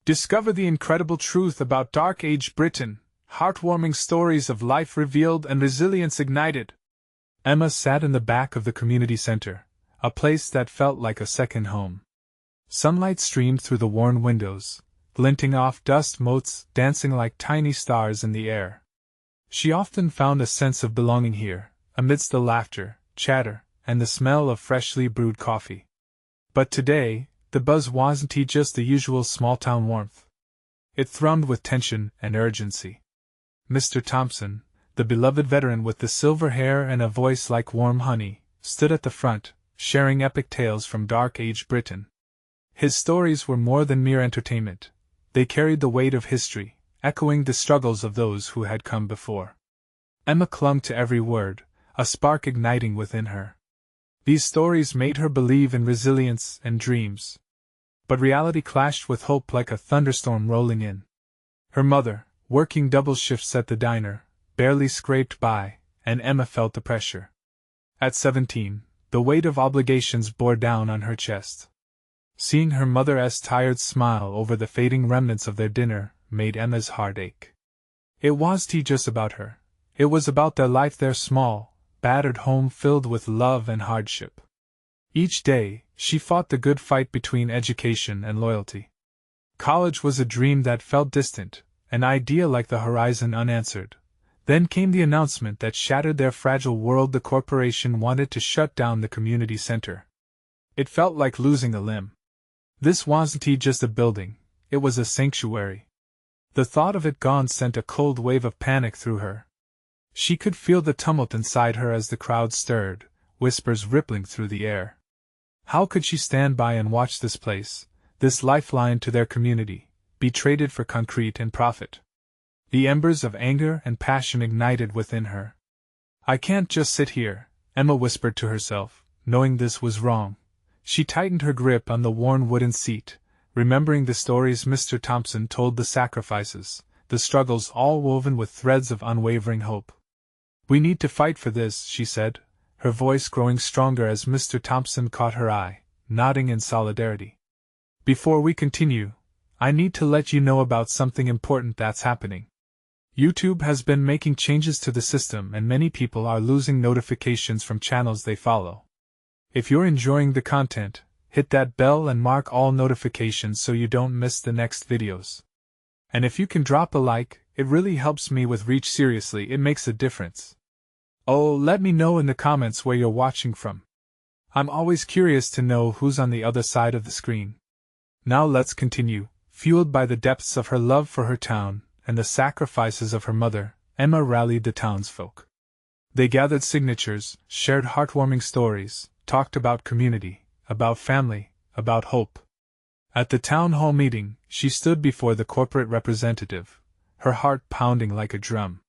Discover the incredible truth about Dark Age Britain, heartwarming stories of life revealed and resilience ignited. Emma sat in the back of the community center, a place that felt like a second home. Sunlight streamed through the worn windows, glinting off dust motes, dancing like tiny stars in the air. She often found a sense of belonging here, amidst the laughter, chatter, and the smell of freshly brewed coffee. But today, the buzz wasn't just the usual small-town warmth. It thrummed with tension and urgency. Mr. Thompson, the beloved veteran with the silver hair and a voice like warm honey, stood at the front, sharing epic tales from Dark Age Britain. His stories were more than mere entertainment. They carried the weight of history, echoing the struggles of those who had come before. Emma clung to every word, a spark igniting within her. These stories made her believe in resilience and dreams. But reality clashed with hope like a thunderstorm rolling in. Her mother, working double shifts at the diner, barely scraped by, and Emma felt the pressure. At 17, the weight of obligations bore down on her chest. Seeing her mother's tired smile over the fading remnants of their dinner made Emma's heart ache. It wasn't just about her. It was about their life, their small, battered home filled with love and hardship. Each day, she fought the good fight between education and loyalty. College was a dream that felt distant, an idea like the horizon unanswered. Then came the announcement that shattered their fragile world: the corporation wanted to shut down the community center. It felt like losing a limb. This wasn't just a building, it was a sanctuary. The thought of it gone sent a cold wave of panic through her. She could feel the tumult inside her as the crowd stirred, whispers rippling through the air. How could she stand by and watch this place, this lifeline to their community, be traded for concrete and profit? The embers of anger and passion ignited within her. I can't just sit here, Emma whispered to herself, knowing this was wrong. She tightened her grip on the worn wooden seat, remembering the stories Mr. Thompson told, the sacrifices, the struggles, all woven with threads of unwavering hope. We need to fight for this, she said, her voice growing stronger as Mr. Thompson caught her eye, nodding in solidarity. Before we continue, I need to let you know about something important that's happening. YouTube has been making changes to the system and many people are losing notifications from channels they follow. If you're enjoying the content, hit that bell and mark all notifications so you don't miss the next videos. And if you can drop a like, it really helps me with reach. Seriously, it makes a difference. Oh, let me know in the comments where you're watching from. I'm always curious to know who's on the other side of the screen. Now let's continue. Fueled by the depths of her love for her town and the sacrifices of her mother, Emma rallied the townsfolk. They gathered signatures, shared heartwarming stories, talked about community, about family, about hope. At the town hall meeting, she stood before the corporate representative, her heart pounding like a drum.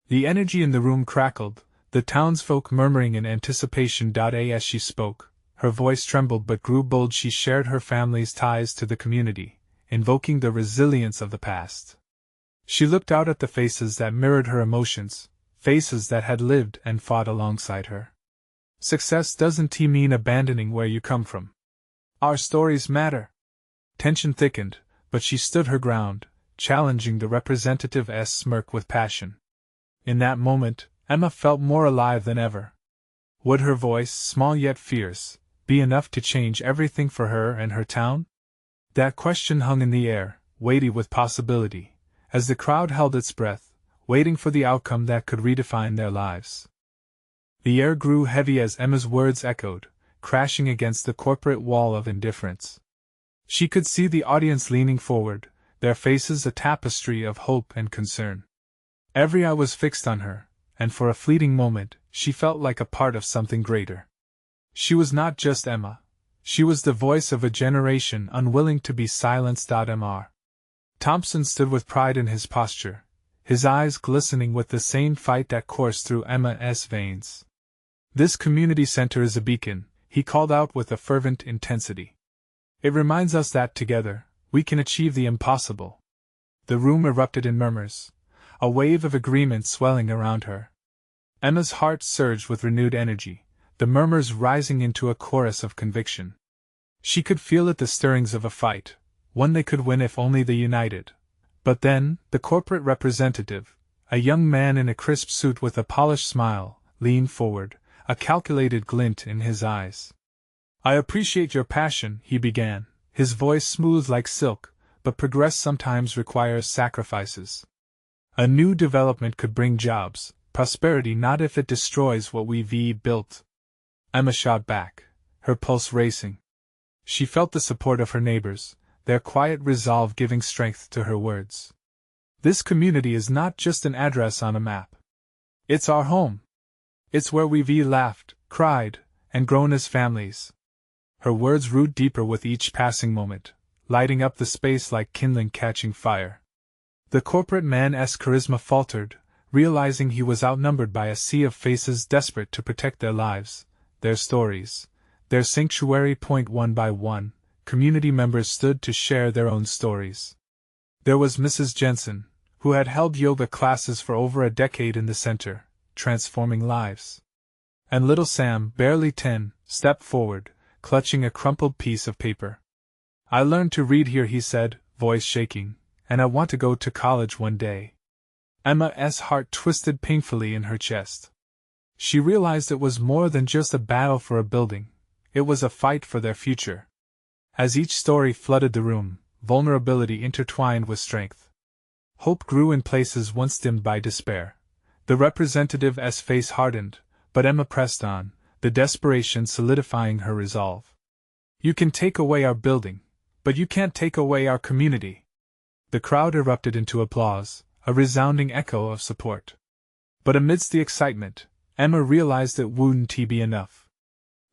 The energy in the room crackled, the townsfolk murmuring in anticipation. As she spoke, her voice trembled but grew bold. She shared her family's ties to the community, invoking the resilience of the past. She looked out at the faces that mirrored her emotions, faces that had lived and fought alongside her. Success doesn't mean abandoning where you come from. Our stories matter. Tension thickened, but she stood her ground, challenging the representative's smirk with passion. In that moment, Emma felt more alive than ever. Would her voice, small yet fierce, be enough to change everything for her and her town? That question hung in the air, weighty with possibility, as the crowd held its breath, waiting for the outcome that could redefine their lives. The air grew heavy as Emma's words echoed, crashing against the corporate wall of indifference. She could see the audience leaning forward, their faces a tapestry of hope and concern. Every eye was fixed on her, and for a fleeting moment, she felt like a part of something greater. She was not just Emma. She was the voice of a generation unwilling to be silenced. Mr. Thompson stood with pride in his posture, his eyes glistening with the same fight that coursed through Emma's veins. This community center is a beacon, he called out with a fervent intensity. It reminds us that together, we can achieve the impossible. The room erupted in murmurs, a wave of agreement swelling around her. Emma's heart surged with renewed energy, the murmurs rising into a chorus of conviction. She could feel it, the stirrings of a fight, one they could win if only they united. But then, the corporate representative, a young man in a crisp suit with a polished smile, leaned forward, a calculated glint in his eyes. "I appreciate your passion," he began, his voice smooth like silk, "but progress sometimes requires sacrifices. A new development could bring jobs, prosperity not if it destroys what we've built." Emma shot back, her pulse racing. She felt the support of her neighbors, their quiet resolve giving strength to her words. "This community is not just an address on a map. It's our home. It's where we've laughed, cried, and grown as families." Her words root deeper with each passing moment, lighting up the space like kindling catching fire. The corporate man's charisma faltered, realizing he was outnumbered by a sea of faces desperate to protect their lives, their stories, their sanctuary. One by one, community members stood to share their own stories. There was Mrs. Jensen, who had held yoga classes for over a decade in the center, transforming lives. And little Sam, barely 10, stepped forward, clutching a crumpled piece of paper. "I learned to read here," he said, voice shaking, "and I want to go to college one day." Emma's heart twisted painfully in her chest. She realized it was more than just a battle for a building, it was a fight for their future. As each story flooded the room, vulnerability intertwined with strength. Hope grew in places once dimmed by despair. The representative's face hardened, but Emma pressed on, the desperation solidifying her resolve. "You can take away our building, but you can't take away our community." The crowd erupted into applause, a resounding echo of support. But amidst the excitement, Emma realized it wouldn't be enough.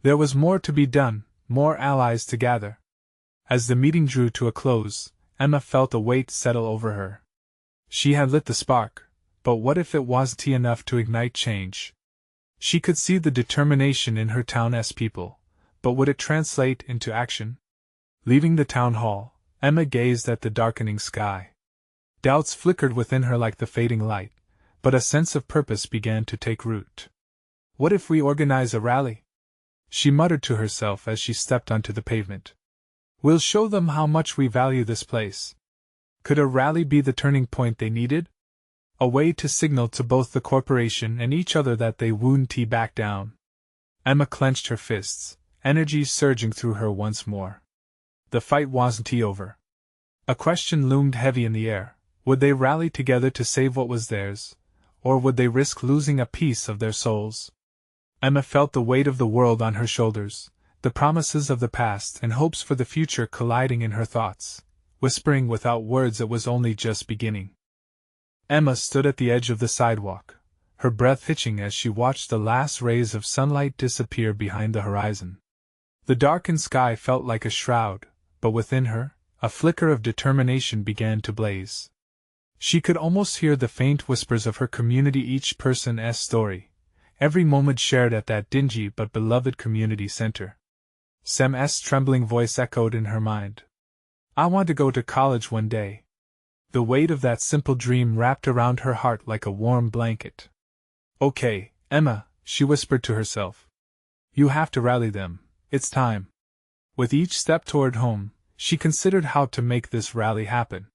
There was more to be done, more allies to gather. As the meeting drew to a close, Emma felt a weight settle over her. She had lit the spark, but what if it wasn't enough to ignite change? She could see the determination in her town's people, but would it translate into action? Leaving the town hall, Emma gazed at the darkening sky. Doubts flickered within her like the fading light, but a sense of purpose began to take root. "What if we organize a rally?" she muttered to herself as she stepped onto the pavement. "We'll show them how much we value this place." Could a rally be the turning point they needed? A way to signal to both the corporation and each other that they wouldn't back down. Emma clenched her fists, energy surging through her once more. The fight wasn't over. A question loomed heavy in the air. Would they rally together to save what was theirs, or would they risk losing a piece of their souls? Emma felt the weight of the world on her shoulders, the promises of the past and hopes for the future colliding in her thoughts, whispering without words it was only just beginning. Emma stood at the edge of the sidewalk, her breath hitching as she watched the last rays of sunlight disappear behind the horizon. The darkened sky felt like a shroud, but within her, a flicker of determination began to blaze. She could almost hear the faint whispers of her community, each person's story, every moment shared at that dingy but beloved community center. Sam's trembling voice echoed in her mind. "I want to go to college one day." The weight of that simple dream wrapped around her heart like a warm blanket. "Okay, Emma," she whispered to herself. "You have to rally them, it's time." With each step toward home, she considered how to make this rally happen.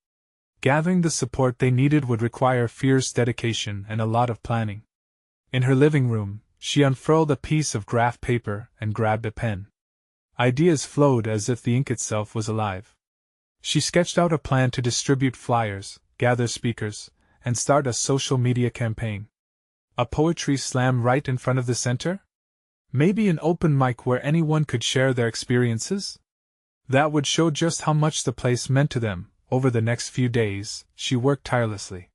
Gathering the support they needed would require fierce dedication and a lot of planning. In her living room, she unfurled a piece of graph paper and grabbed a pen. Ideas flowed as if the ink itself was alive. She sketched out a plan to distribute flyers, gather speakers, and start a social media campaign. A poetry slam right in front of the center? Maybe an open mic where anyone could share their experiences? That would show just how much the place meant to them. Over the next few days, she worked tirelessly.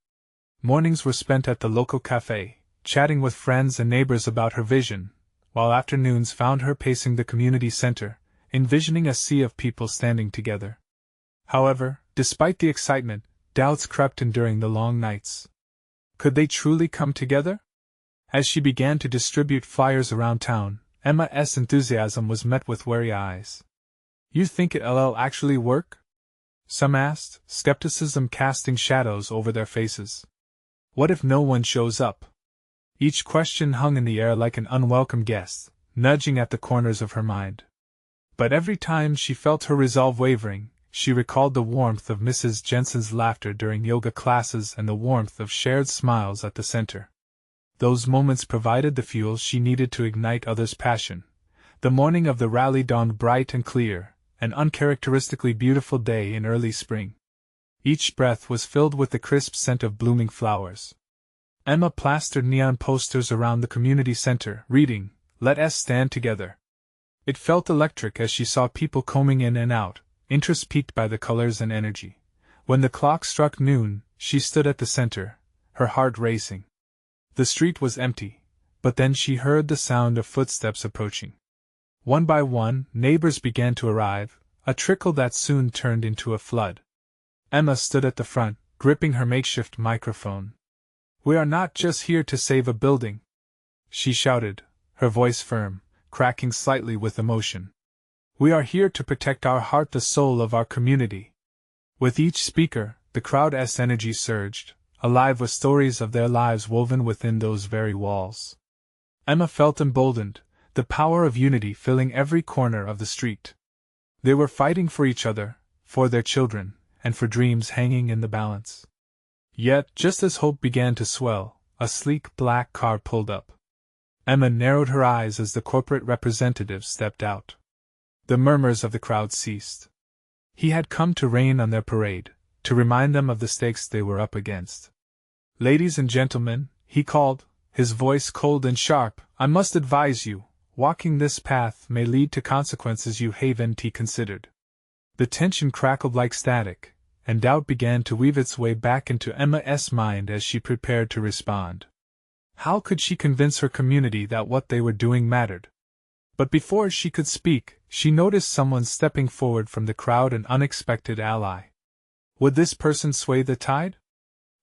Mornings were spent at the local cafe, chatting with friends and neighbors about her vision, while afternoons found her pacing the community center, envisioning a sea of people standing together. However, despite the excitement, doubts crept in during the long nights. Could they truly come together? As she began to distribute flyers around town, Emma's enthusiasm was met with wary eyes. "You think it'll actually work?" some asked, skepticism casting shadows over their faces. "What if no one shows up?" Each question hung in the air like an unwelcome guest, nudging at the corners of her mind. But every time she felt her resolve wavering, she recalled the warmth of Mrs. Jensen's laughter during yoga classes and the warmth of shared smiles at the center. Those moments provided the fuel she needed to ignite others' passion. The morning of the rally dawned bright and clear, an uncharacteristically beautiful day in early spring. Each breath was filled with the crisp scent of blooming flowers. Emma plastered neon posters around the community center, reading, "Let us stand together." It felt electric as she saw people combing in and out, interest piqued by the colors and energy. When the clock struck noon, she stood at the center, her heart racing. The street was empty, but then she heard the sound of footsteps approaching. One by one, neighbors began to arrive, a trickle that soon turned into a flood. Emma stood at the front, gripping her makeshift microphone. "We are not just here to save a building," she shouted, her voice firm, cracking slightly with emotion. "We are here to protect our heart, the soul of our community." With each speaker, the crowd's energy surged, alive with stories of their lives woven within those very walls. Emma felt emboldened, the power of unity filling every corner of the street. They were fighting for each other, for their children, and for dreams hanging in the balance. Yet, just as hope began to swell, a sleek black car pulled up. Emma narrowed her eyes as the corporate representative stepped out. The murmurs of the crowd ceased. He had come to rain on their parade, to remind them of the stakes they were up against. "Ladies and gentlemen," he called, his voice cold and sharp, "I must advise you, walking this path may lead to consequences you haven't considered." The tension crackled like static, and doubt began to weave its way back into Emma's mind as she prepared to respond. How could she convince her community that what they were doing mattered? But before she could speak, she noticed someone stepping forward from the crowd, an unexpected ally. Would this person sway the tide?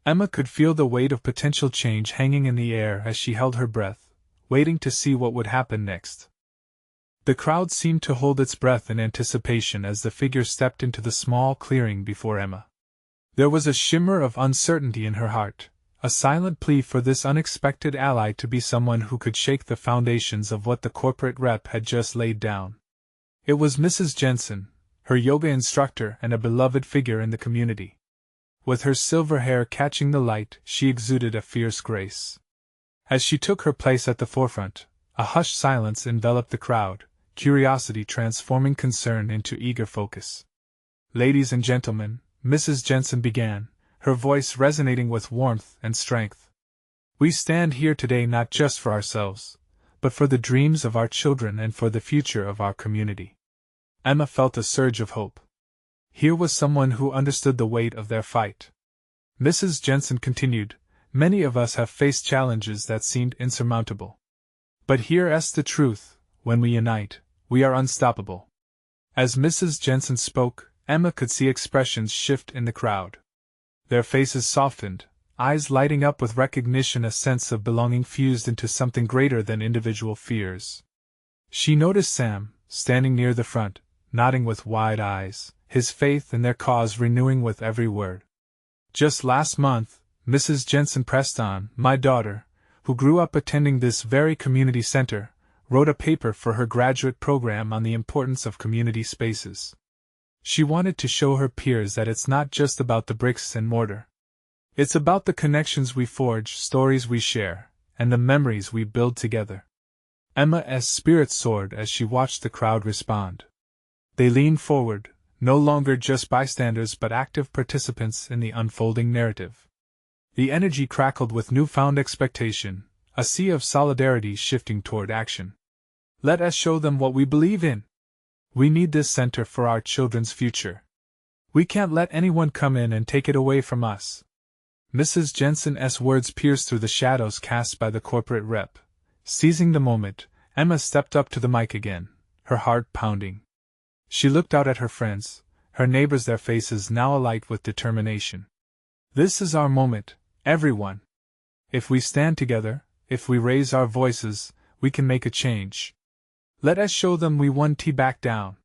Emma could feel the weight of potential change hanging in the air as she held her breath, waiting to see what would happen next. The crowd seemed to hold its breath in anticipation as the figure stepped into the small clearing before Emma. There was a shimmer of uncertainty in her heart, a silent plea for this unexpected ally to be someone who could shake the foundations of what the corporate rep had just laid down. It was Mrs. Jensen, her yoga instructor and a beloved figure in the community. With her silver hair catching the light, she exuded a fierce grace. As she took her place at the forefront, a hushed silence enveloped the crowd, curiosity transforming concern into eager focus. "Ladies and gentlemen," Mrs. Jensen began, her voice resonating with warmth and strength. "We stand here today not just for ourselves, but for the dreams of our children and for the future of our community." Emma felt a surge of hope. Here was someone who understood the weight of their fight. Mrs. Jensen continued, "Many of us have faced challenges that seemed insurmountable. But here's the truth, when we unite, we are unstoppable." As Mrs. Jensen spoke, Emma could see expressions shift in the crowd. Their faces softened, eyes lighting up with recognition, a sense of belonging fused into something greater than individual fears. She noticed Sam, standing near the front, nodding with wide eyes, his faith in their cause renewing with every word. "Just last month," Mrs. Jensen pressed on, "my daughter, who grew up attending this very community center, wrote a paper for her graduate program on the importance of community spaces. She wanted to show her peers that it's not just about the bricks and mortar. It's about the connections we forge, stories we share, and the memories we build together." Emma's spirit soared as she watched the crowd respond. They leaned forward, no longer just bystanders but active participants in the unfolding narrative. The energy crackled with newfound expectation, a sea of solidarity shifting toward action. "Let us show them what we believe in. We need this center for our children's future. We can't let anyone come in and take it away from us." Mrs. Jensen's words pierced through the shadows cast by the corporate rep. Seizing the moment, Emma stepped up to the mic again, her heart pounding. She looked out at her friends, her neighbors, their faces now alight with determination. "This is our moment, everyone. If we stand together, if we raise our voices, we can make a change. Let us show them we won't back down."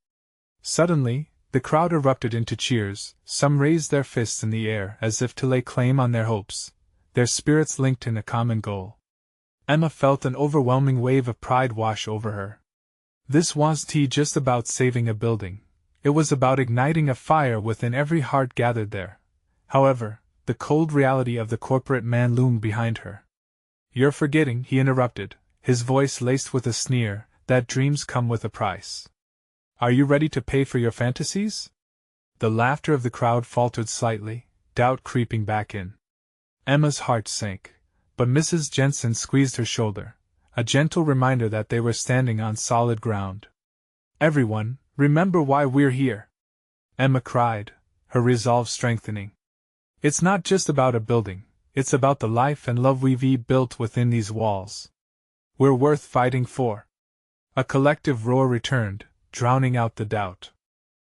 Suddenly, the crowd erupted into cheers, some raised their fists in the air as if to lay claim on their hopes, their spirits linked in a common goal. Emma felt an overwhelming wave of pride wash over her. This wasn't just about saving a building, It was about igniting a fire within every heart gathered there. However, the cold reality of the corporate man loomed behind her. "You're forgetting," he interrupted, his voice laced with a sneer, "that dreams come with a price. Are you ready to pay for your fantasies?" The laughter of the crowd faltered slightly, doubt creeping back in. Emma's heart sank, but Mrs. Jensen squeezed her shoulder, a gentle reminder that they were standing on solid ground. "Everyone, remember why we're here," Emma cried, her resolve strengthening. "It's not just about a building, it's about the life and love we've built within these walls. We're worth fighting for." A collective roar returned, drowning out the doubt.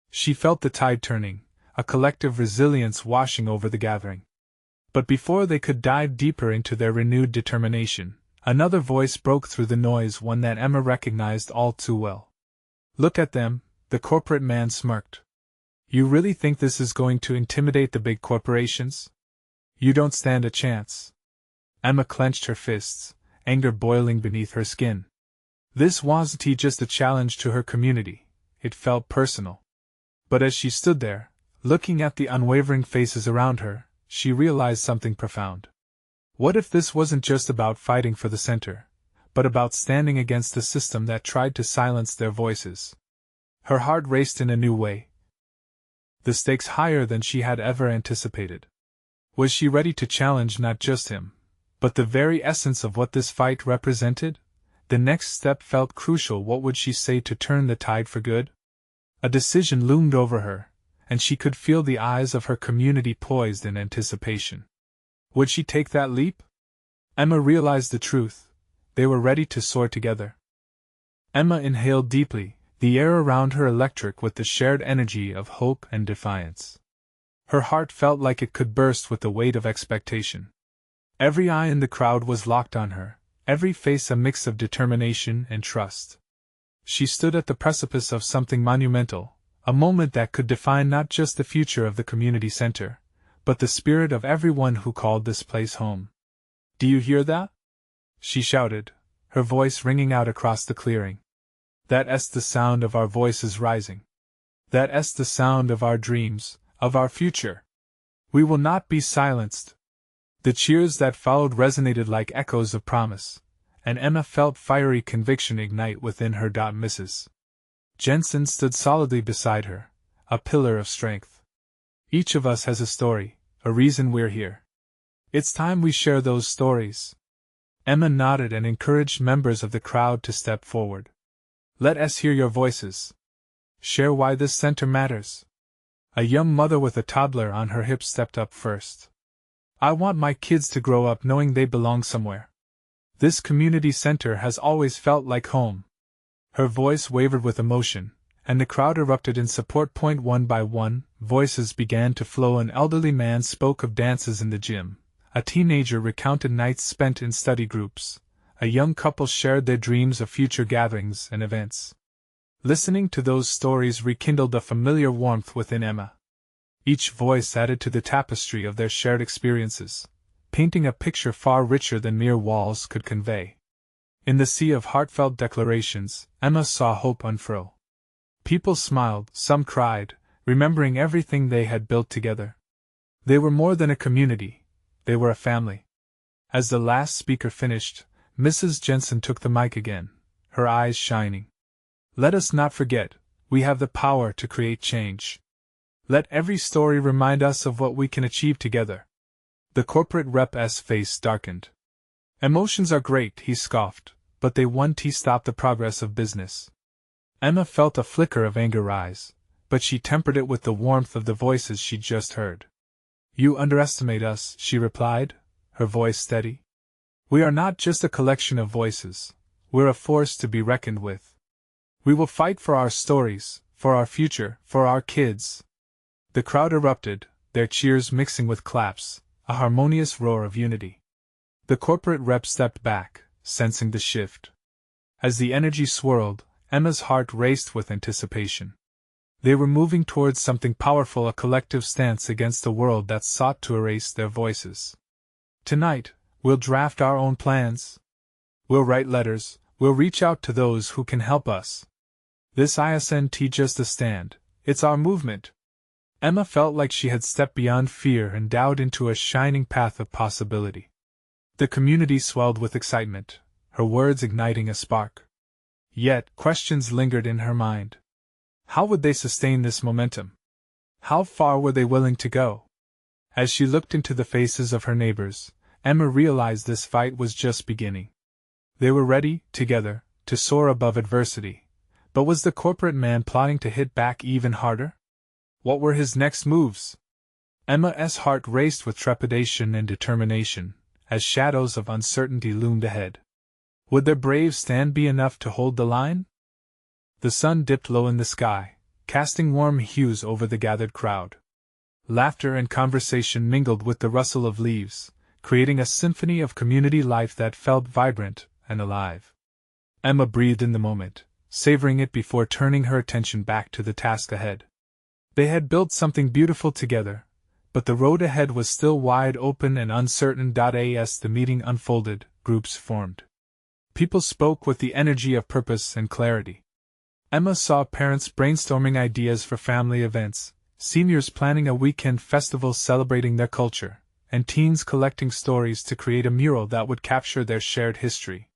She felt the tide turning, a collective resilience washing over the gathering. But before they could dive deeper into their renewed determination, another voice broke through the noise, one that Emma recognized all too well. "Look at them," the corporate man smirked. "You really think this is going to intimidate the big corporations? You don't stand a chance." Emma clenched her fists, anger boiling beneath her skin. This wasn't just a challenge to her community, it felt personal. But as she stood there, looking at the unwavering faces around her, she realized something profound. What if this wasn't just about fighting for the center, but about standing against the system that tried to silence their voices? Her heart raced in a new way, the stakes higher than she had ever anticipated. Was she ready to challenge not just him, but the very essence of what this fight represented? The next step felt crucial. What would she say to turn the tide for good? A decision loomed over her, and she could feel the eyes of her community poised in anticipation. Would she take that leap? Emma realized the truth. They were ready to soar together. Emma inhaled deeply, the air around her electric with the shared energy of hope and defiance. Her heart felt like it could burst with the weight of expectation. Every eye in the crowd was locked on her, every face a mix of determination and trust. She stood at the precipice of something monumental, a moment that could define not just the future of the community center, but the spirit of everyone who called this place home. "Do you hear that?" she shouted, her voice ringing out across the clearing. "That's the sound of our voices rising. That's the sound of our dreams, of our future. We will not be silenced." The cheers that followed resonated like echoes of promise, and Emma felt fiery conviction ignite within her. Mrs. Jensen stood solidly beside her, a pillar of strength. "Each of us has a story, a reason we're here. It's time we share those stories." Emma nodded and encouraged members of the crowd to step forward. "Let us hear your voices. Share why this center matters." A young mother with a toddler on her hip stepped up first. "I want my kids to grow up knowing they belong somewhere. This community center has always felt like home." Her voice wavered with emotion, and the crowd erupted in support. One by one, voices began to flow. An elderly man spoke of dances in the gym, a teenager recounted nights spent in study groups, a young couple shared their dreams of future gatherings and events. Listening to those stories rekindled a familiar warmth within Emma. Each voice added to the tapestry of their shared experiences, painting a picture far richer than mere walls could convey. In the sea of heartfelt declarations, Emma saw hope unfurl. People smiled, some cried, remembering everything they had built together. They were more than a community, they were a family. As the last speaker finished, Mrs. Jensen took the mic again, her eyes shining. "Let us not forget, we have the power to create change. Let every story remind us of what we can achieve together." The corporate rep's face darkened. "Emotions are great," he scoffed, "but they won't stop the progress of business." Emma felt a flicker of anger rise, but she tempered it with the warmth of the voices she'd just heard. "You underestimate us," she replied, her voice steady. "We are not just a collection of voices, we're a force to be reckoned with. We will fight for our stories, for our future, for our kids." The crowd erupted, their cheers mixing with claps, a harmonious roar of unity. The corporate rep stepped back, sensing the shift. As the energy swirled, Emma's heart raced with anticipation. They were moving towards something powerful, a collective stance against a world that sought to erase their voices. "Tonight, we'll draft our own plans. We'll write letters, we'll reach out to those who can help us. This isn't just a stand, It's our movement. Emma felt like she had stepped beyond fear and doubt into a shining path of possibility. The community swelled with excitement, her words igniting a spark. Yet, questions lingered in her mind. How would they sustain this momentum? How far were they willing to go? As she looked into the faces of her neighbors, Emma realized this fight was just beginning. They were ready, together, to soar above adversity. But was the corporate man plotting to hit back even harder? What were his next moves? Emma's heart raced with trepidation and determination, as shadows of uncertainty loomed ahead. Would their brave stand be enough to hold the line? The sun dipped low in the sky, casting warm hues over the gathered crowd. Laughter and conversation mingled with the rustle of leaves, creating a symphony of community life that felt vibrant and alive. Emma breathed in the moment, savoring it before turning her attention back to the task ahead. They had built something beautiful together, but the road ahead was still wide open and uncertain. As the meeting unfolded, groups formed. People spoke with the energy of purpose and clarity. Emma saw parents brainstorming ideas for family events, seniors planning a weekend festival celebrating their culture, and teens collecting stories to create a mural that would capture their shared history.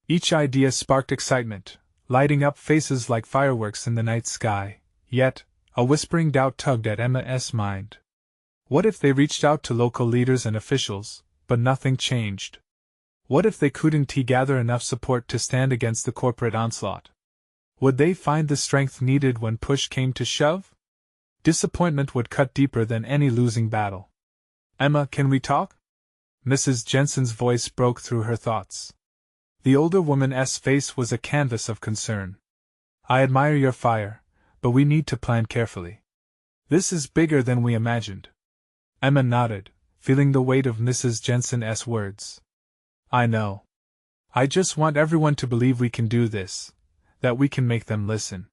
Each idea sparked excitement, lighting up faces like fireworks in the night sky, yet, a whispering doubt tugged at Emma's mind. What if they reached out to local leaders and officials, but nothing changed? What if they couldn't gather enough support to stand against the corporate onslaught? Would they find the strength needed when push came to shove? Disappointment would cut deeper than any losing battle. Emma, can we talk? Mrs. Jensen's voice broke through her thoughts. The older woman's face was a canvas of concern. I admire your fire, but we need to plan carefully. This is bigger than we imagined. Emma nodded, feeling the weight of Mrs. Jensen's words. I know. I just want everyone to believe we can do this, that we can make them listen.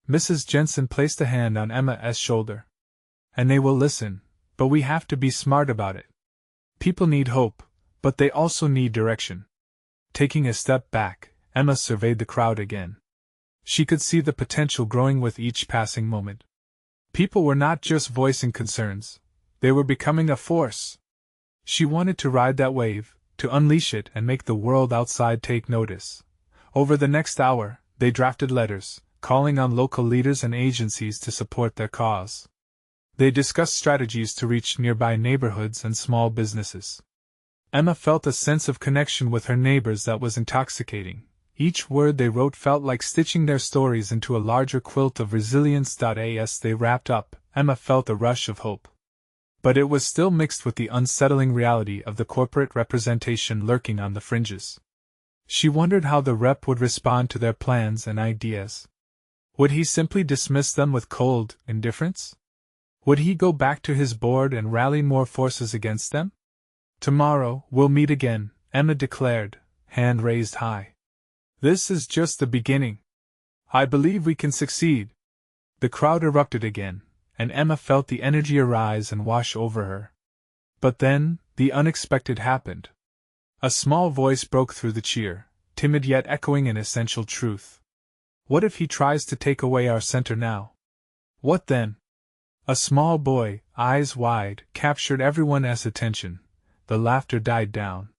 Mrs. Jensen placed a hand on Emma's shoulder. And they will listen, but we have to be smart about it. People need hope, but they also need direction. Taking a step back, Emma surveyed the crowd again. She could see the potential growing with each passing moment. People were not just voicing concerns, they were becoming a force. She wanted to ride that wave, to unleash it and make the world outside take notice. Over the next hour, they drafted letters, calling on local leaders and agencies to support their cause. They discussed strategies to reach nearby neighborhoods and small businesses. Emma felt a sense of connection with her neighbors that was intoxicating. Each word they wrote felt like stitching their stories into a larger quilt of resilience. As they wrapped up, Emma felt a rush of hope. But it was still mixed with the unsettling reality of the corporate representation lurking on the fringes. She wondered how the rep would respond to their plans and ideas. Would he simply dismiss them with cold indifference? Would he go back to his board and rally more forces against them? Tomorrow, we'll meet again, Emma declared, hand raised high. This is just the beginning. I believe we can succeed. The crowd erupted again, and Emma felt the energy arise and wash over her. But then, the unexpected happened. A small voice broke through the cheer, timid yet echoing an essential truth. What if he tries to take away our center now? What then? A small boy, eyes wide, captured everyone's attention. The laughter died down.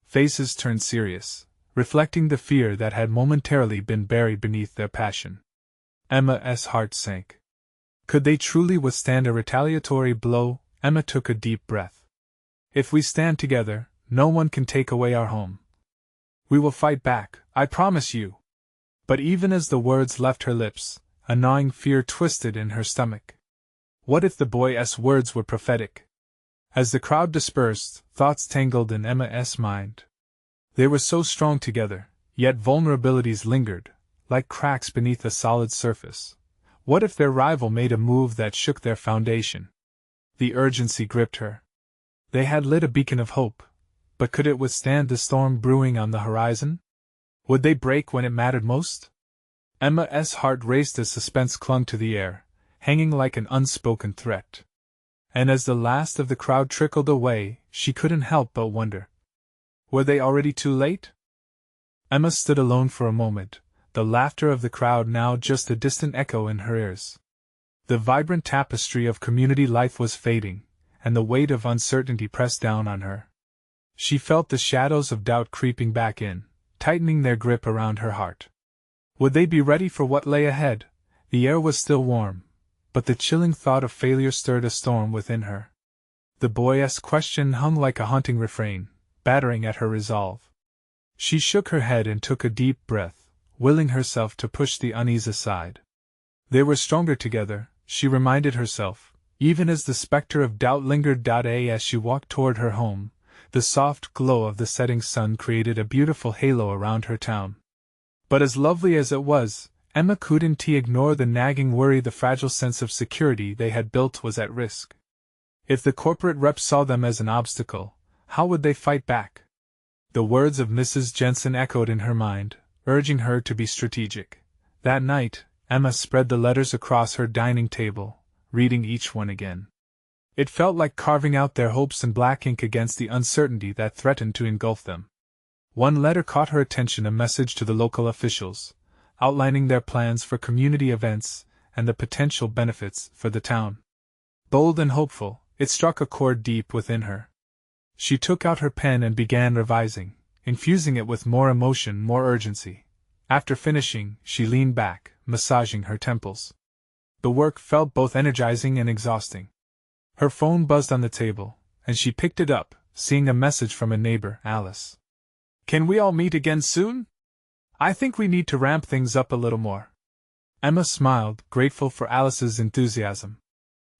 Faces turned serious, reflecting the fear that had momentarily been buried beneath their passion. Emma's heart sank. Could they truly withstand a retaliatory blow? Emma took a deep breath. If we stand together, no one can take away our home. We will fight back, I promise you. But even as the words left her lips, a gnawing fear twisted in her stomach. What if the boy's words were prophetic? As the crowd dispersed, thoughts tangled in Emma's mind. They were so strong together, yet vulnerabilities lingered, like cracks beneath a solid surface. What if their rival made a move that shook their foundation? The urgency gripped her. They had lit a beacon of hope, but could it withstand the storm brewing on the horizon? Would they break when it mattered most? Emma's heart raced as suspense clung to the air, hanging like an unspoken threat. And as the last of the crowd trickled away, she couldn't help but wonder. Were they already too late? Emma stood alone for a moment, the laughter of the crowd now just a distant echo in her ears. The vibrant tapestry of community life was fading, and the weight of uncertainty pressed down on her. She felt the shadows of doubt creeping back in, tightening their grip around her heart. Would they be ready for what lay ahead? The air was still warm, but the chilling thought of failure stirred a storm within her. The boy's question hung like a haunting refrain, battering at her resolve. She shook her head and took a deep breath, willing herself to push the unease aside. They were stronger together, she reminded herself, even as the specter of doubt lingered. As she walked toward her home, the soft glow of the setting sun created a beautiful halo around her town. But as lovely as it was, Emma couldn't ignore the nagging worry. The fragile sense of security they had built was at risk. If the corporate reps saw them as an obstacle, how would they fight back? The words of Mrs. Jensen echoed in her mind, urging her to be strategic. That night, Emma spread the letters across her dining table, reading each one again. It felt like carving out their hopes in black ink against the uncertainty that threatened to engulf them. One letter caught her attention, a message to the local officials, outlining their plans for community events and the potential benefits for the town. Bold and hopeful, it struck a chord deep within her. She took out her pen and began revising, infusing it with more emotion, more urgency. After finishing, she leaned back, massaging her temples. The work felt both energizing and exhausting. Her phone buzzed on the table, and she picked it up, seeing a message from a neighbor, Alice. "Can we all meet again soon? I think we need to ramp things up a little more." Emma smiled, grateful for Alice's enthusiasm.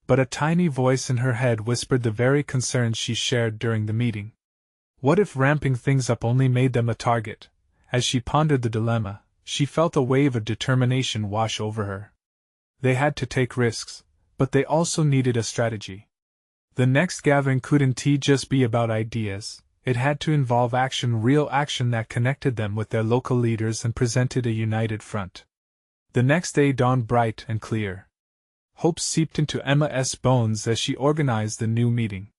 But a tiny voice in her head whispered the very concerns she shared during the meeting. What if ramping things up only made them a target? As she pondered the dilemma, she felt a wave of determination wash over her. They had to take risks, but they also needed a strategy. The next gathering couldn't just be about ideas, it had to involve action, real action that connected them with their local leaders and presented a united front. The next day dawned bright and clear. Hope seeped into Emma's bones as she organized the new meeting.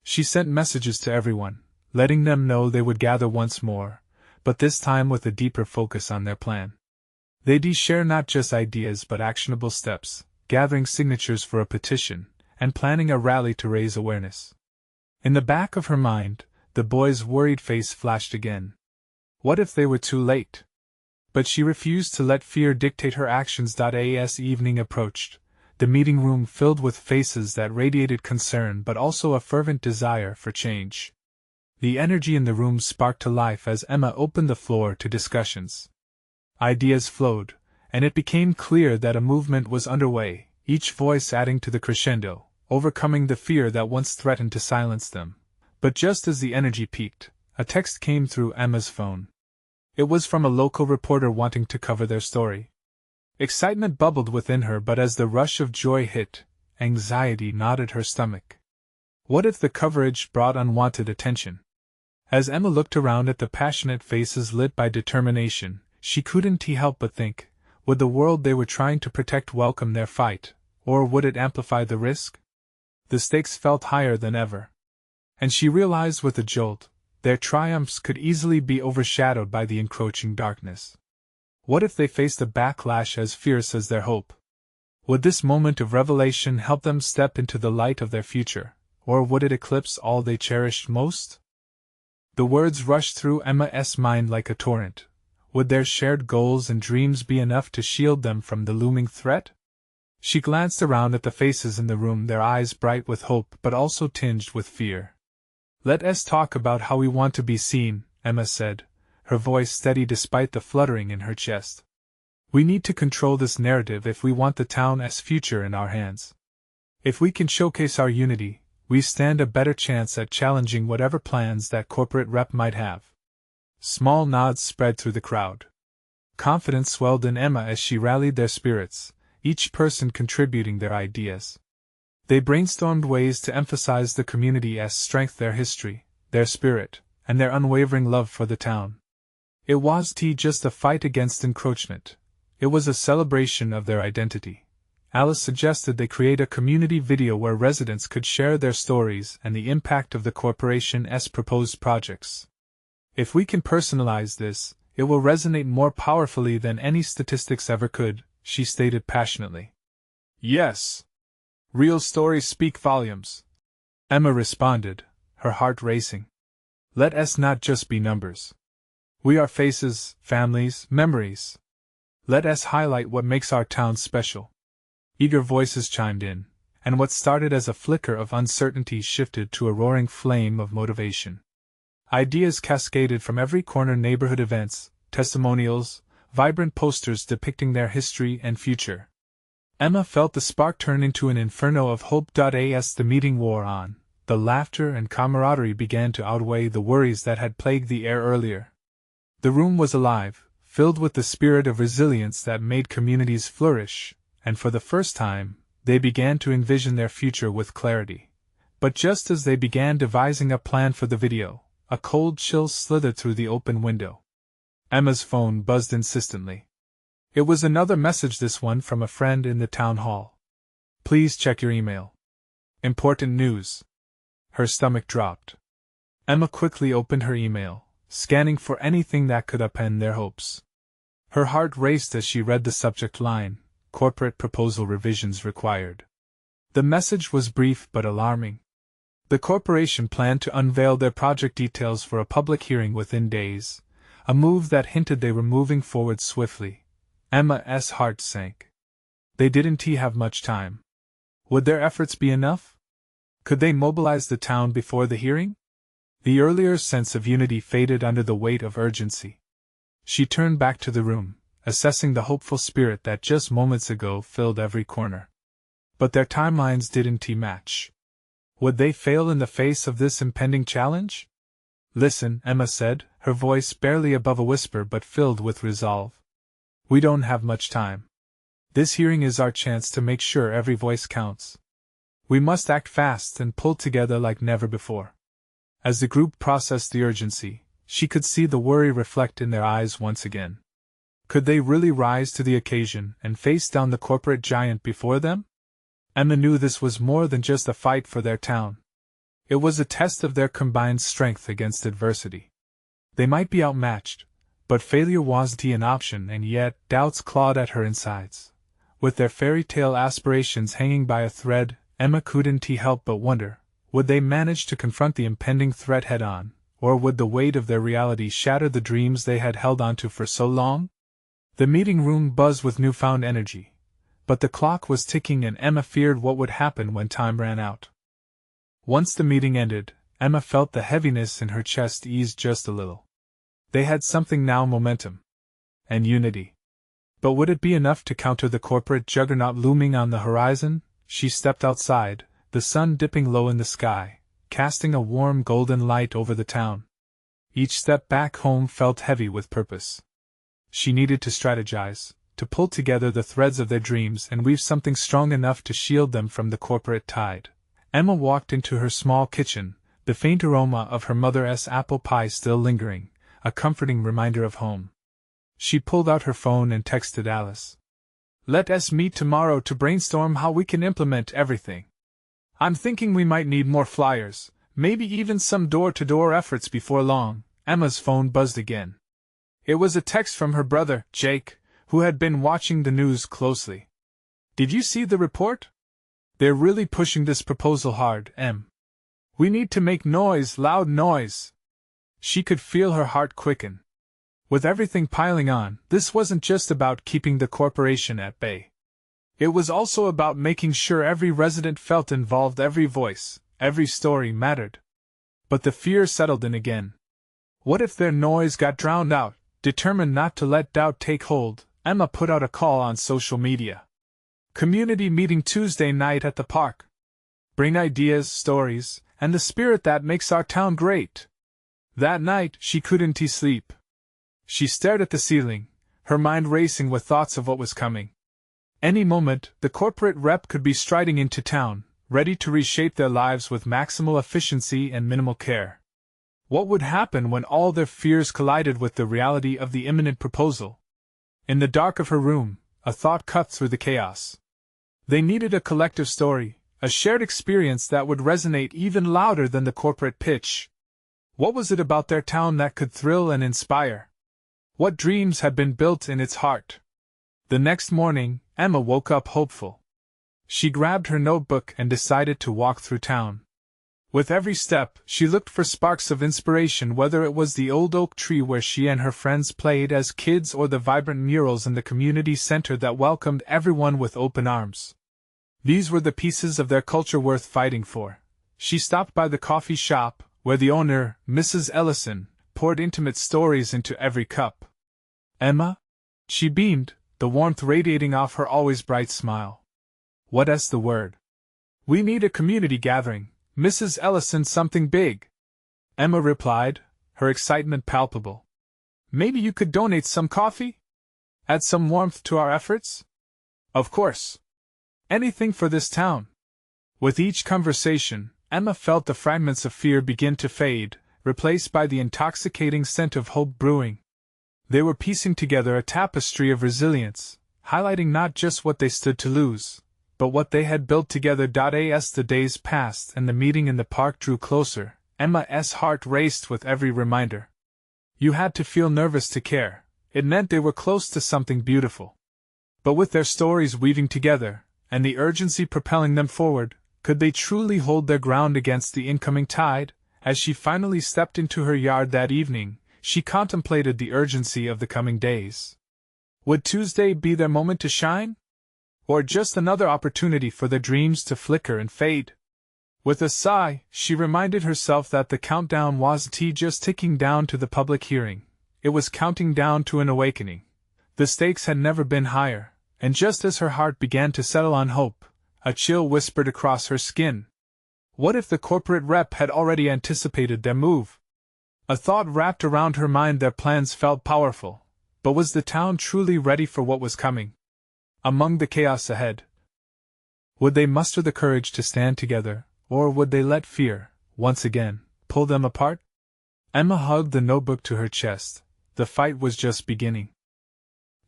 She sent messages to everyone, letting them know they would gather once more, but this time with a deeper focus on their plan. They'd share not just ideas but actionable steps, gathering signatures for a petition, and planning a rally to raise awareness. In the back of her mind, the boy's worried face flashed again. What if they were too late? But she refused to let fear dictate her actions. As evening approached, the meeting room filled with faces that radiated concern but also a fervent desire for change. The energy in the room sparked to life as Emma opened the floor to discussions. Ideas flowed, and it became clear that a movement was underway, each voice adding to the crescendo, overcoming the fear that once threatened to silence them. But just as the energy peaked, a text came through Emma's phone. It was from a local reporter wanting to cover their story. Excitement bubbled within her, but as the rush of joy hit, anxiety knotted her stomach. What if the coverage brought unwanted attention? As Emma looked around at the passionate faces lit by determination, she couldn't help but think, would the world they were trying to protect welcome their fight, or would it amplify the risk? The stakes felt higher than ever. And she realized with a jolt, their triumphs could easily be overshadowed by the encroaching darkness. What if they faced a backlash as fierce as their hope? Would this moment of revelation help them step into the light of their future, or would it eclipse all they cherished most? The words rushed through Emma's mind like a torrent. Would their shared goals and dreams be enough to shield them from the looming threat? She glanced around at the faces in the room, their eyes bright with hope but also tinged with fear. "Let's talk about how we want to be seen," Emma said, her voice steady despite the fluttering in her chest. "We need to control this narrative if we want the town's future in our hands. If we can showcase our unity, we stand a better chance at challenging whatever plans that corporate rep might have." Small nods spread through the crowd. Confidence swelled in Emma as she rallied their spirits, each person contributing their ideas. They brainstormed ways to emphasize the community's strength, their history, their spirit, and their unwavering love for the town. It wasn't just a fight against encroachment. It was a celebration of their identity. Alice suggested they create a community video where residents could share their stories and the impact of the corporation's proposed projects. "If we can personalize this, it will resonate more powerfully than any statistics ever could," she stated passionately. Yes. Real stories speak volumes. Emma responded, her heart racing. Let us not just be numbers. We are faces, families, memories. Let us highlight what makes our town special. Eager voices chimed in, and what started as a flicker of uncertainty shifted to a roaring flame of motivation. Ideas cascaded from every corner: neighborhood events, testimonials, vibrant posters depicting their history and future. Emma felt the spark turn into an inferno of hope. As the meeting wore on, the laughter and camaraderie began to outweigh the worries that had plagued the air earlier. The room was alive, filled with the spirit of resilience that made communities flourish, and for the first time, they began to envision their future with clarity. But just as they began devising a plan for the video, a cold chill slithered through the open window. Emma's phone buzzed insistently. It was another message, this one from a friend in the town hall. Please check your email. Important news. Her stomach dropped. Emma quickly opened her email, scanning for anything that could upend their hopes. Her heart raced as she read the subject line: corporate proposal revisions required. The message was brief but alarming. The corporation planned to unveil their project details for a public hearing within days, a move that hinted they were moving forward swiftly. Emma's heart sank. They didn't have much time. Would their efforts be enough? Could they mobilize the town before the hearing? The earlier sense of unity faded under the weight of urgency. She turned back to the room, assessing the hopeful spirit that just moments ago filled every corner. But their timelines didn't match. Would they fail in the face of this impending challenge? Listen, Emma said, her voice barely above a whisper but filled with resolve. We don't have much time. This hearing is our chance to make sure every voice counts. We must act fast and pull together like never before. As the group processed the urgency, she could see the worry reflect in their eyes once again. Could they really rise to the occasion and face down the corporate giant before them? Emma knew this was more than just a fight for their town. It was a test of their combined strength against adversity. They might be outmatched, but failure wasn't an option, and yet doubts clawed at her insides. With their fairy tale aspirations hanging by a thread, Emma couldn't help but wonder, would they manage to confront the impending threat head-on, or would the weight of their reality shatter the dreams they had held onto for so long? The meeting room buzzed with newfound energy, but the clock was ticking and Emma feared what would happen when time ran out. Once the meeting ended, Emma felt the heaviness in her chest ease just a little. They had something now: momentum and unity. But would it be enough to counter the corporate juggernaut looming on the horizon? She stepped outside, the sun dipping low in the sky, casting a warm golden light over the town. Each step back home felt heavy with purpose. She needed to strategize, to pull together the threads of their dreams and weave something strong enough to shield them from the corporate tide. Emma walked into her small kitchen, the faint aroma of her mother's apple pie still lingering, a comforting reminder of home. She pulled out her phone and texted Alice. Let us meet tomorrow to brainstorm how we can implement everything. I'm thinking we might need more flyers, maybe even some door-to-door efforts before long. Emma's phone buzzed again. It was a text from her brother, Jake, who had been watching the news closely. Did you see the report? They're really pushing this proposal hard, Em. We need to make noise, loud noise. She could feel her heart quicken. With everything piling on, this wasn't just about keeping the corporation at bay. It was also about making sure every resident felt involved, every voice, every story mattered. But the fear settled in again. What if their noise got drowned out? Determined not to let doubt take hold, Emma put out a call on social media. Community meeting Tuesday night at the park. Bring ideas, stories, and the spirit that makes our town great. That night, she couldn't sleep. She stared at the ceiling, her mind racing with thoughts of what was coming. Any moment, the corporate rep could be striding into town, ready to reshape their lives with maximal efficiency and minimal care. What would happen when all their fears collided with the reality of the imminent proposal? In the dark of her room, a thought cut through the chaos. They needed a collective story, a shared experience that would resonate even louder than the corporate pitch. What was it about their town that could thrill and inspire? What dreams had been built in its heart? The next morning, Emma woke up hopeful. She grabbed her notebook and decided to walk through town. With every step, she looked for sparks of inspiration, whether it was the old oak tree where she and her friends played as kids or the vibrant murals in the community center that welcomed everyone with open arms. These were the pieces of their culture worth fighting for. She stopped by the coffee shop, where the owner, Mrs. Ellison, poured intimate stories into every cup. Emma? She beamed, the warmth radiating off her always bright smile. What's the word? We need a community gathering, Mrs. Ellison, something big. Emma replied, her excitement palpable. Maybe you could donate some coffee? Add some warmth to our efforts? Of course. Anything for this town. With each conversation, Emma felt the fragments of fear begin to fade, replaced by the intoxicating scent of hope brewing. They were piecing together a tapestry of resilience, highlighting not just what they stood to lose, but what they had built together. As the days passed and the meeting in the park drew closer, Emma's heart raced with every reminder. You had to feel nervous to care. It meant they were close to something beautiful. But with their stories weaving together, and the urgency propelling them forward, could they truly hold their ground against the incoming tide? As she finally stepped into her yard that evening, she contemplated the urgency of the coming days. Would Tuesday be their moment to shine? Or just another opportunity for their dreams to flicker and fade? With a sigh, she reminded herself that the countdown wasn't just ticking down to the public hearing. It was counting down to an awakening. The stakes had never been higher, and just as her heart began to settle on hope, a chill whispered across her skin. What if the corporate rep had already anticipated their move? A thought wrapped around her mind. Their plans felt powerful, but was the town truly ready for what was coming? Among the chaos ahead, would they muster the courage to stand together, or would they let fear, once again, pull them apart? Emma hugged the notebook to her chest. The fight was just beginning.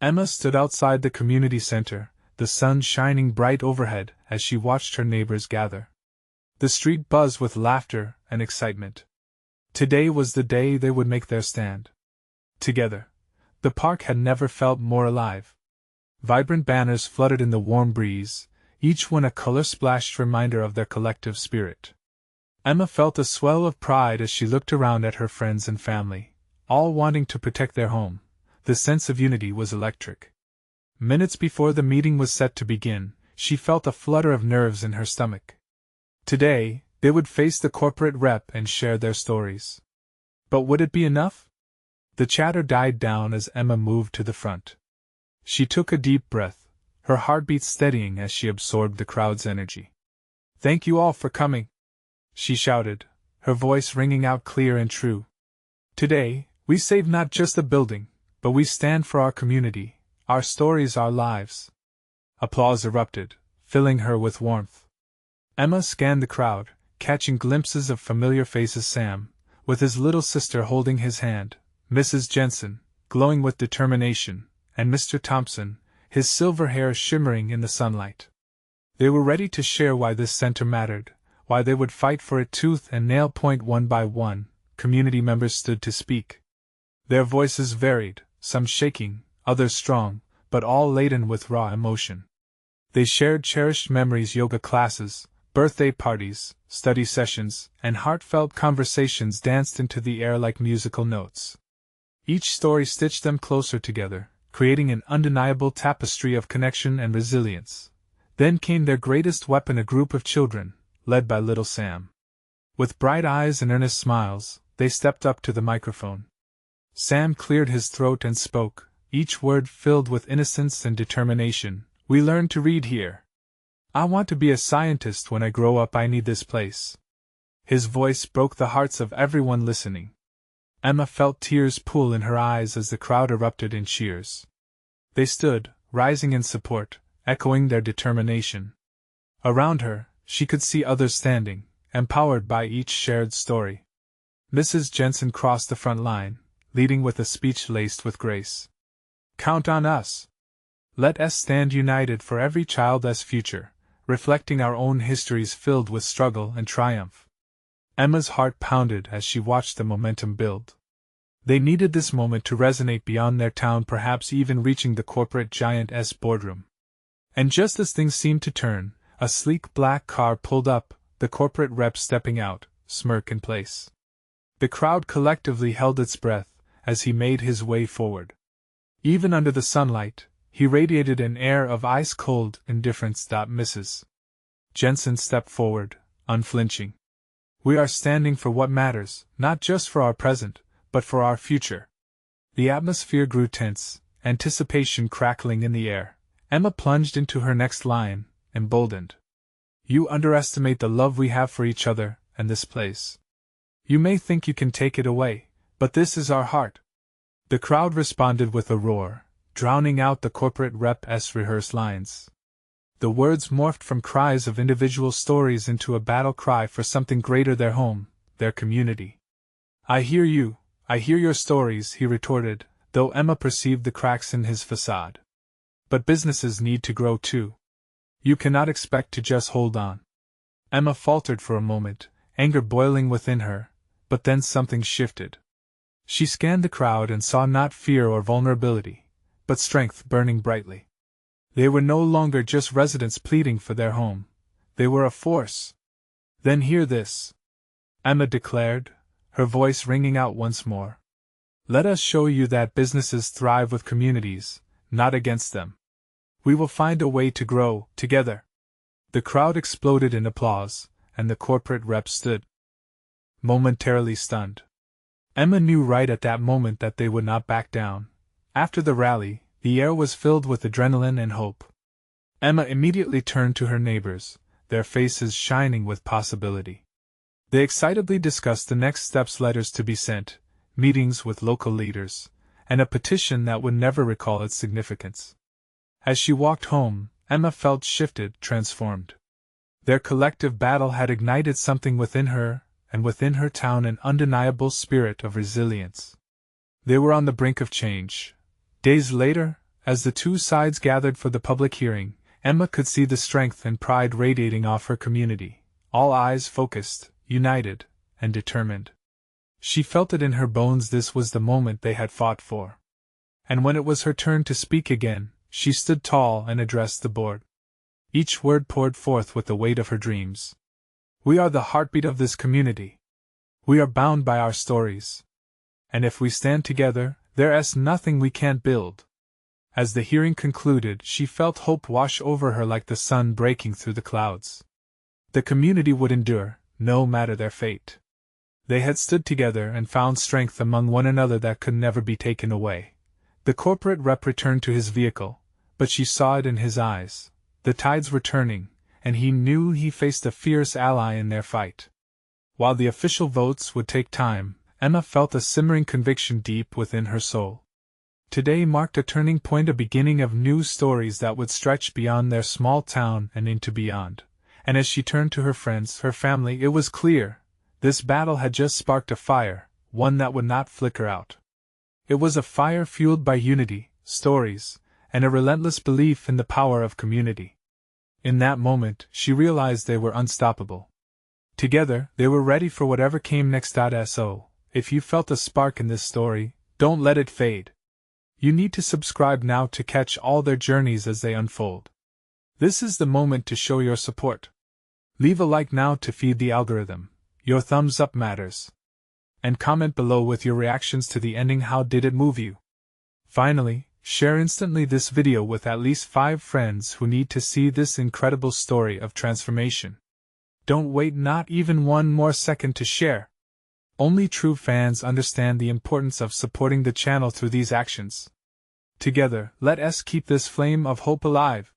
Emma stood outside the community center, the sun shining bright overhead as she watched her neighbors gather. The street buzzed with laughter and excitement. Today was the day they would make their stand. Together. The park had never felt more alive. Vibrant banners fluttered in the warm breeze, each one a color-splashed reminder of their collective spirit. Emma felt a swell of pride as she looked around at her friends and family, all wanting to protect their home. The sense of unity was electric. Minutes before the meeting was set to begin, she felt a flutter of nerves in her stomach. Today, they would face the corporate rep and share their stories. But would it be enough? The chatter died down as Emma moved to the front. She took a deep breath, her heartbeat steadying as she absorbed the crowd's energy. Thank you all for coming, she shouted, her voice ringing out clear and true. Today, we save not just the building, but we stand for our community, our stories, our lives. Applause erupted, filling her with warmth. Emma scanned the crowd, catching glimpses of familiar faces. Sam, with his little sister holding his hand, Mrs. Jensen, glowing with determination, and Mr. Thompson, his silver hair shimmering in the sunlight. They were ready to share why this center mattered, why they would fight for it tooth and nail. One by one, community members stood to speak. Their voices varied, some shaking, others strong, but all laden with raw emotion. They shared cherished memories, yoga classes, birthday parties, study sessions, and heartfelt conversations danced into the air like musical notes. Each story stitched them closer together, creating an undeniable tapestry of connection and resilience. Then came their greatest weapon, a group of children, led by little Sam. With bright eyes and earnest smiles, they stepped up to the microphone. Sam cleared his throat and spoke, each word filled with innocence and determination. We learned to read here. I want to be a scientist when I grow up. I need this place. His voice broke the hearts of everyone listening. Emma felt tears pool in her eyes as the crowd erupted in cheers. They stood, rising in support, echoing their determination. Around her, she could see others standing, empowered by each shared story. Mrs. Jensen crossed the front line, leading with a speech laced with grace. Count on us. Let us stand united for every child's future, reflecting our own histories filled with struggle and triumph. Emma's heart pounded as she watched the momentum build. They needed this moment to resonate beyond their town, perhaps even reaching the corporate giant's boardroom. And just as things seemed to turn, A sleek black car pulled up, the corporate rep stepping out, smirk in place. The crowd collectively held its breath as he made his way forward. Even under the sunlight, he radiated an air of ice-cold indifference. Mrs. Jensen stepped forward, unflinching. We are standing for what matters, not just for our present, but for our future. The atmosphere grew tense, anticipation crackling in the air. Emma plunged into her next line, emboldened. You underestimate the love we have for each other and this place. You may think you can take it away, but this is our heart. The crowd responded with a roar, drowning out the corporate rep's rehearsed lines. The words morphed from cries of individual stories into a battle cry for something greater: their home, their community. I hear you, I hear your stories, he retorted, though Emma perceived the cracks in his facade. But businesses need to grow too. You cannot expect to just hold on. Emma faltered for a moment, anger boiling within her, but then something shifted. She scanned the crowd and saw not fear or vulnerability, but strength burning brightly. They were no longer just residents pleading for their home. They were a force. Then hear this, Emma declared, her voice ringing out once more. Let us show you that businesses thrive with communities, not against them. We will find a way to grow, together. The crowd exploded in applause, and the corporate rep stood, momentarily stunned. Emma knew right at that moment that they would not back down. After the rally, the air was filled with adrenaline and hope. Emma immediately turned to her neighbors, their faces shining with possibility. They excitedly discussed the next steps: letters to be sent, meetings with local leaders, and a petition that would never recall its significance. As she walked home, Emma felt shifted, transformed. Their collective battle had ignited something within her, and within her town an undeniable spirit of resilience. They were on the brink of change. Days later, as the two sides gathered for the public hearing, Emma could see the strength and pride radiating off her community, all eyes focused, united, and determined. She felt it in her bones: this was the moment they had fought for. And when it was her turn to speak again, she stood tall and addressed the board. Each word poured forth with the weight of her dreams. We are the heartbeat of this community. We are bound by our stories. And if we stand together, there's nothing we can't build. As the hearing concluded, she felt hope wash over her like the sun breaking through the clouds. The community would endure, no matter their fate. They had stood together and found strength among one another that could never be taken away. The corporate rep returned to his vehicle, but she saw it in his eyes. The tides were turning, and he knew he faced a fierce ally in their fight. While the official votes would take time, Emma felt a simmering conviction deep within her soul. Today marked a turning point, a beginning of new stories that would stretch beyond their small town and into beyond. And as she turned to her friends, her family, it was clear, this battle had just sparked a fire, one that would not flicker out. It was a fire fueled by unity, stories, and a relentless belief in the power of community. In that moment, she realized they were unstoppable. Together, they were ready for whatever came next. So, if you felt a spark in this story, don't let it fade. You need to subscribe now to catch all their journeys as they unfold. This is the moment to show your support. Leave a like now to feed the algorithm. Your thumbs up matters. And comment below with your reactions to the ending. How did it move you? Finally, share instantly this video with at least 5 friends who need to see this incredible story of transformation. Don't wait not even one more second to share. Only true fans understand the importance of supporting the channel through these actions. Together, let us keep this flame of hope alive.